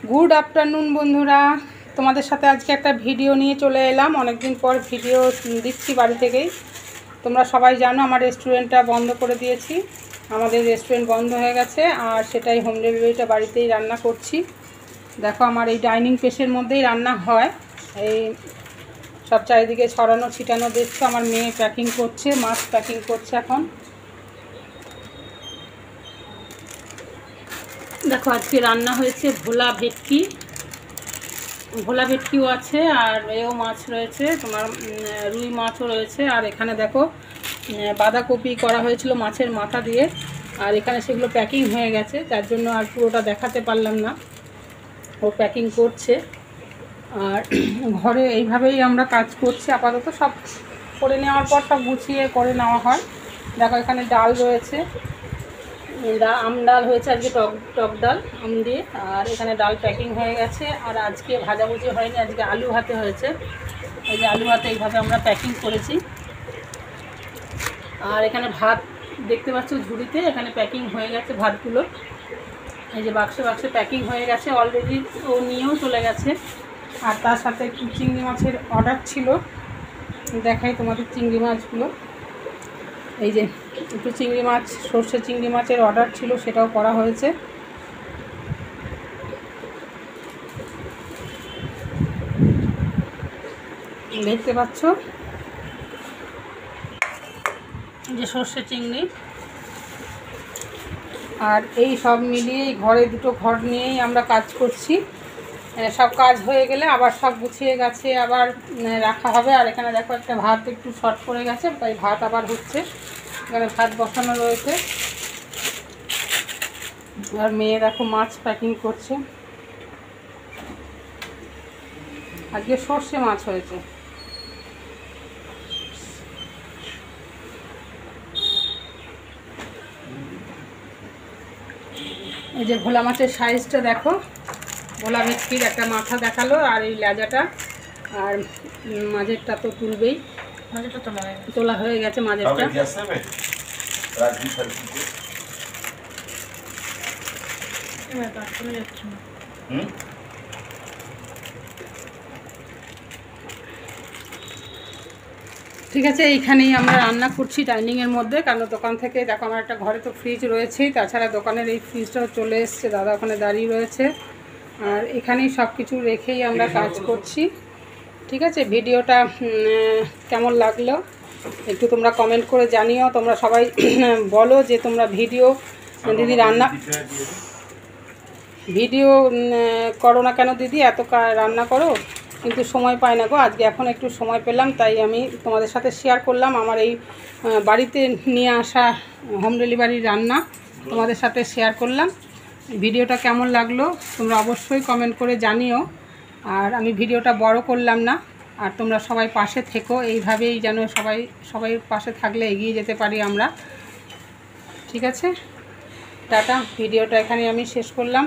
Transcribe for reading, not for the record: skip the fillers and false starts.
Good afternoon বন্ধুরা, তোমাদের সাথে আজকে একটা ভিডিও নিয়ে চলে এলাম। অনেকদিন পর ভিডিও দিচ্ছি বাড়ি থেকেই। তোমরা সবাই জানো আমার রেস্টুরেন্টটা বন্ধ করে দিয়েছি। আমাদের রেস্টুরেন্ট বন্ধ হয়ে গেছে, আর সেটাই হোম ডেলিভারিটা বাড়িতেই রান্না করছি। দেখো আমার এই ডাইনিং স্পেসের মধ্যেই রান্না হয়। এই সব চারিদিকে ছড়ানো ছিটানো দেখছো। আমার মেয়ে প্যাকিং করছে, মাছ প্যাকিং করছে এখন। দেখো আজকে রান্না হয়েছে ভোলা ভেটকিও আছে, আর এও মাছ রয়েছে, তোমার রুই মাছও রয়েছে। আর এখানে দেখো বাঁধাকপি করা হয়েছিল মাছের মাথা দিয়ে, আর এখানে সেগুলো প্যাকিং হয়ে গেছে, যার জন্য আর পুরোটা দেখাতে পারলাম না। ও প্যাকিং করছে, আর ঘরে এইভাবেই আমরা কাজ করছি। আপাতত সব করে নেওয়ার পর সব গুছিয়ে করে নেওয়া হয়। দেখো এখানে ডাল রয়েছে, আম ডাল হয়েছে আজকে, টক ডাল আম দিয়ে। আর এখানে ডাল প্যাকিং হয়ে গেছে। আর আজকে ভাজাভুজি হয়নি, আজকে আলু ভাতে হয়েছে। এই যে আলু ভাতে এইভাবে আমরা প্যাকিং করেছি। আর এখানে ভাত দেখতে পাচ্ছ ঝুড়িতে, এখানে প্যাকিং হয়ে গেছে ভাতগুলো। এই যে বাক্সে প্যাকিং হয়ে গেছে অলরেডি, ও নিয়েও চলে গেছে। আর তার সাথে একটু চিংড়ি মাছের অর্ডার ছিল, দেখাই তোমাদের চিংড়ি মাছগুলো। এই যে একটু চিংড়ি মাছ, সর্ষে চিংড়ি মাছের অর্ডার ছিল, সেটাও করা হয়েছে। দেখতে পাচ্ছ যে সর্ষে চিংড়ি। আর এই সব মিলিয়ে ঘরে দুটো ঘর নিয়েই আমরা কাজ করছি। সব কাজ হয়ে গেলে আবার সব গুছিয়ে গেছে আবার রাখা হবে। আর এখানে দেখো একটা ভাত একটু শর্ট পড়ে গেছে, তাই ভাত আবার হচ্ছে। এখানে ভাত বসানো রয়েছে। আর মেয়ে দেখো মাছ প্যাকিং করছে। আজকে সর্ষে মাছ হয়েছে। এই যে ভোলা মাছের সাইজটা দেখো, ভোলা ভেটকির একটা মাথা দেখালো, আর এই লেজাটা, আর মাঝেরটা তো তুলবেই। মাঝেরটা তোলা হয়ে গেছে মাঝেরটা। ঠিক আছে, এইখানেই আমরা রান্না করছি ডাইনিংয়ের মধ্যে। কারণ দোকান থেকে দেখো আমার একটা ঘরে তো ফ্রিজ রয়েছেই, তাছাড়া দোকানের এই ফ্রিজটাও চলে এসছে, দাদা ওখানে দাঁড়িয়ে রয়েছে। আর এখানেই সব কিছু রেখেই আমরা কাজ করছি। ঠিক আছে, ভিডিওটা কেমন লাগলো একটু তোমরা কমেন্ট করে জানিও। তোমরা সবাই বলো যে তোমরা ভিডিও দিদি ভিডিও করো না কেন দিদি, এত রান্না করো, কিন্তু সময় পাই না গো। আজকে এখন একটু সময় পেলাম, তাই আমি তোমাদের সাথে শেয়ার করলাম আমার এই বাড়িতে নিয়ে আসা হোম ডেলিভারি রান্না তোমাদের সাথে শেয়ার করলাম। ভিডিওটা কেমন লাগলো তোমরা অবশ্যই কমেন্ট করে জানিও। আর আমি ভিডিওটা বড় করলাম না, আর তোমরা সবাই পাশে থেকো, এইভাবেই যেন সবাই পাশে থাকলে এগিয়ে যেতে পারি আমরা। ঠিক আছে, টাটা। ভিডিওটা এখানে আমি শেষ করলাম।